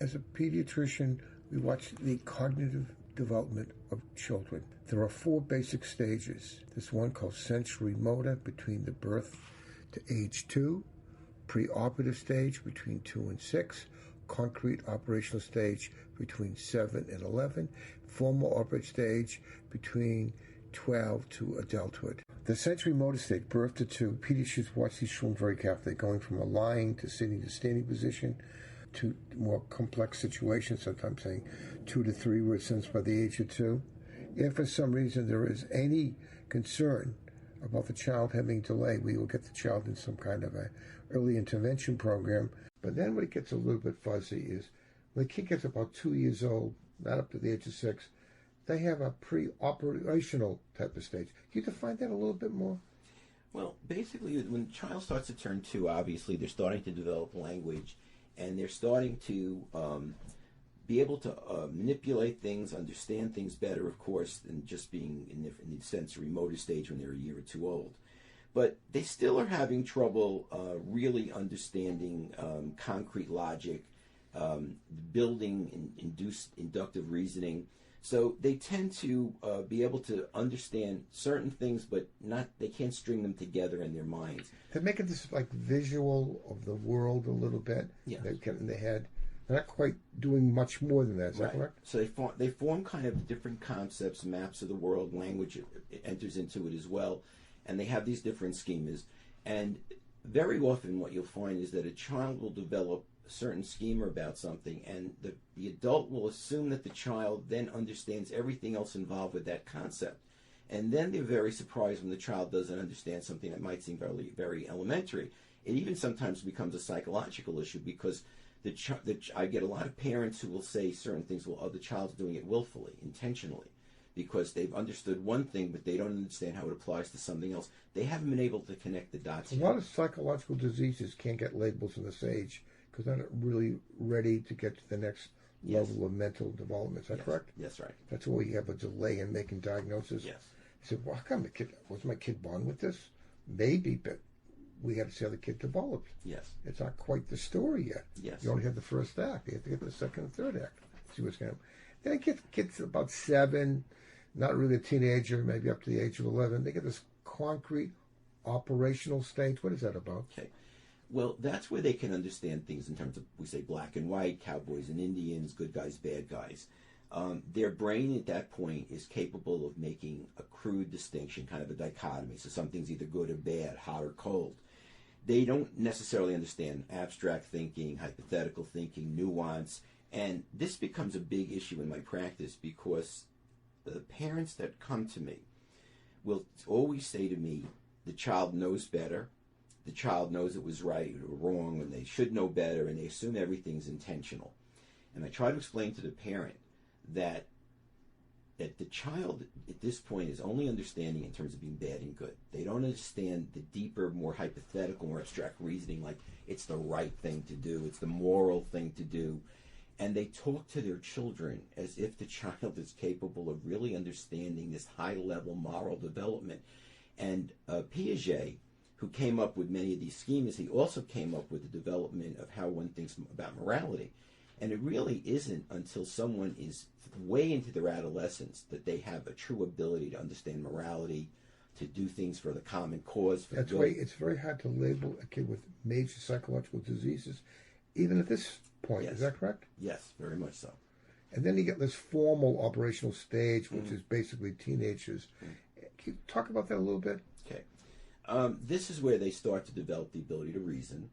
As a pediatrician, we watch the cognitive development of children. There are 4 basic stages. There's one called sensory motor between the birth to age 2, preoperative stage between 2 and 6, concrete operational stage between 7 and 11, formal operative stage between 12 to adulthood. The sensory motor stage, birth to 2, pediatricians watch these children very carefully, going from a lying to sitting to standing position to more complex situations, sometimes saying 2 to 3 words since by the age of 2. If for some reason there is any concern about the child having delay, we will get the child in some kind of a early intervention program. But then when it gets a little bit fuzzy is when the kid gets about 2 years old, not up to the age of 6, they have a pre-operational type of stage. Can you define that a little bit more? Well, basically, when the child starts to turn 2, obviously, they're starting to develop language, and they're starting to be able to manipulate things, understand things better, of course, than just being in the sensory motor stage when they're a year or 2 old. But they still are having trouble really understanding concrete logic, building and inductive reasoning. So they tend to be able to understand certain things, but they can't string them together in their minds. They're making this like visual of the world a little bit. Yeah. They get in their head. They're not quite doing much more than that. Is that correct? So they form kind of different concepts, maps of the world. Language it enters into it as well, and they have these different schemas. And very often, what you'll find is that a child will develop a certain schema about something, and the adult will assume that the child then understands everything else involved with that concept. And then they're very surprised when the child doesn't understand something that might seem very, very elementary. It even sometimes becomes a psychological issue because I get a lot of parents who will say certain things, well, the child's doing it willfully, intentionally, because they've understood one thing, but they don't understand how it applies to something else. They haven't been able to connect the dots. A lot of psychological diseases can't get labels in this age because they're not really ready to get to the next level of mental development. Is that correct? That's right. That's why you have a delay in making diagnosis. Yes. You said, well, how come was my kid born with this? Maybe, but we got to see how the kid develops. Yes. It's not quite the story yet. Yes. You only have the first act. You have to get to the second and third act. See what's going to happen. Then it gets about 7, not really a teenager, maybe up to the age of 11. They get this concrete operational stage. What is that about? Okay. Well, that's where they can understand things in terms of, we say, black and white, cowboys and Indians, good guys, bad guys. Their brain at that point is capable of making a crude distinction, kind of a dichotomy. So something's either good or bad, hot or cold. They don't necessarily understand abstract thinking, hypothetical thinking, nuance. And this becomes a big issue in my practice because the parents that come to me will always say to me, the child knows better. The child knows it was right or wrong, and they should know better, and they assume everything's intentional. And I try to explain to the parent that the child at this point is only understanding in terms of being bad and good. They don't understand the deeper, more hypothetical, more abstract reasoning, like it's the right thing to do, it's the moral thing to do. And they talk to their children as if the child is capable of really understanding this high-level moral development. And Piaget, who came up with many of these schemas, he also came up with the development of how one thinks about morality. And it really isn't until someone is way into their adolescence that they have a true ability to understand morality, to do things for the common cause. That's why it's very hard to label a kid with major psychological diseases, even at this point. Yes. Is that correct? Yes, very much so. And then you get this formal operational stage, which is basically teenagers. Can you talk about that a little bit? Okay. This is where they start to develop the ability to reason.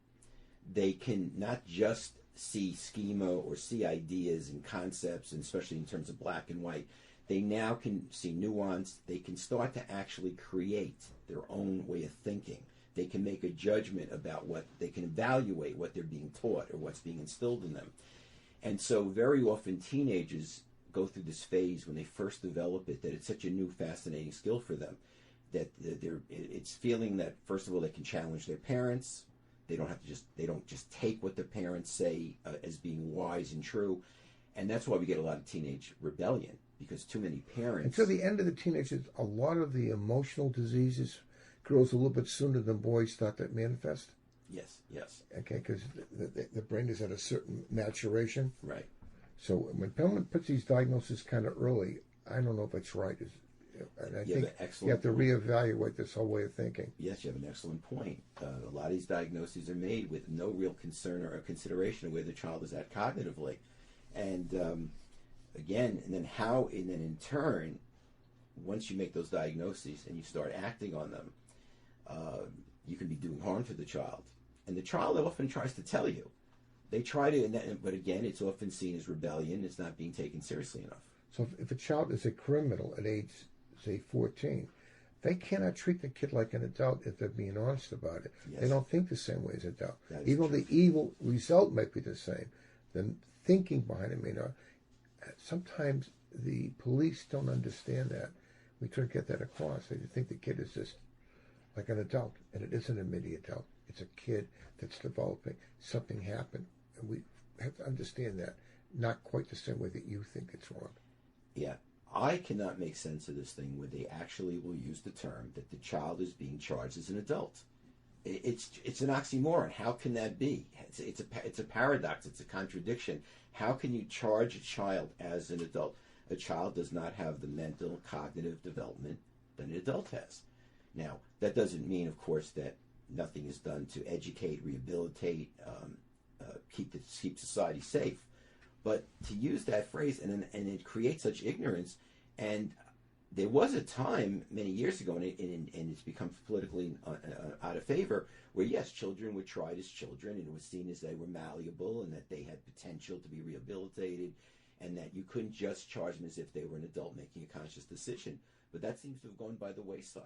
They can not just see schema or see ideas and concepts, and especially in terms of black and white. They now can see nuance. They can start to actually create their own way of thinking. They can make a judgment about they can evaluate what they're being taught or what's being instilled in them. And so very often teenagers go through this phase when they first develop it, that it's such a new, fascinating skill for them, that it's feeling that, first of all, they can challenge their parents. They don't just take what the parents say as being wise and true. And that's why we get a lot of teenage rebellion, because too many parents... Until the end of the teenagers, a lot of the emotional diseases, girls a little bit sooner than boys, start to manifest. Yes, yes. Okay, because the brain is at a certain maturation. Right. So when someone puts these diagnoses kind of early, I don't know if it's right. And I think you have to reevaluate this whole way of thinking. Yes, you have an excellent point. A lot of these diagnoses are made with no real concern or consideration of where the child is at cognitively. And again, and then in turn, once you make those diagnoses and you start acting on them, you can be doing harm to the child. And the child often tries to tell you. They try to, but again, it's often seen as rebellion. It's not being taken seriously enough. So if a child is a criminal at age, say, 14, they cannot treat the kid like an adult if they're being honest about it. Yes. They don't think the same way as an adult. Even though the evil result might be the same, the thinking behind it may not. Sometimes the police don't understand that. We try to get that across. They think the kid is just like an adult, and it isn't a mini adult. It's a kid that's developing. Something happened, and we have to understand that. Not quite the same way that you think it's wrong. Yeah. I cannot make sense of this thing where they actually will use the term that the child is being charged as an adult. It's an oxymoron. How can that be? It's a paradox. It's a contradiction. How can you charge a child as an adult? A child does not have the mental, cognitive development that an adult has. Now, that doesn't mean, of course, that nothing is done to educate, rehabilitate, keep society safe. But to use that phrase and it creates such ignorance, and there was a time many years ago, and it's become politically out of favor, where yes, children were tried as children, and it was seen as they were malleable and that they had potential to be rehabilitated, and that you couldn't just charge them as if they were an adult making a conscious decision. But that seems to have gone by the wayside.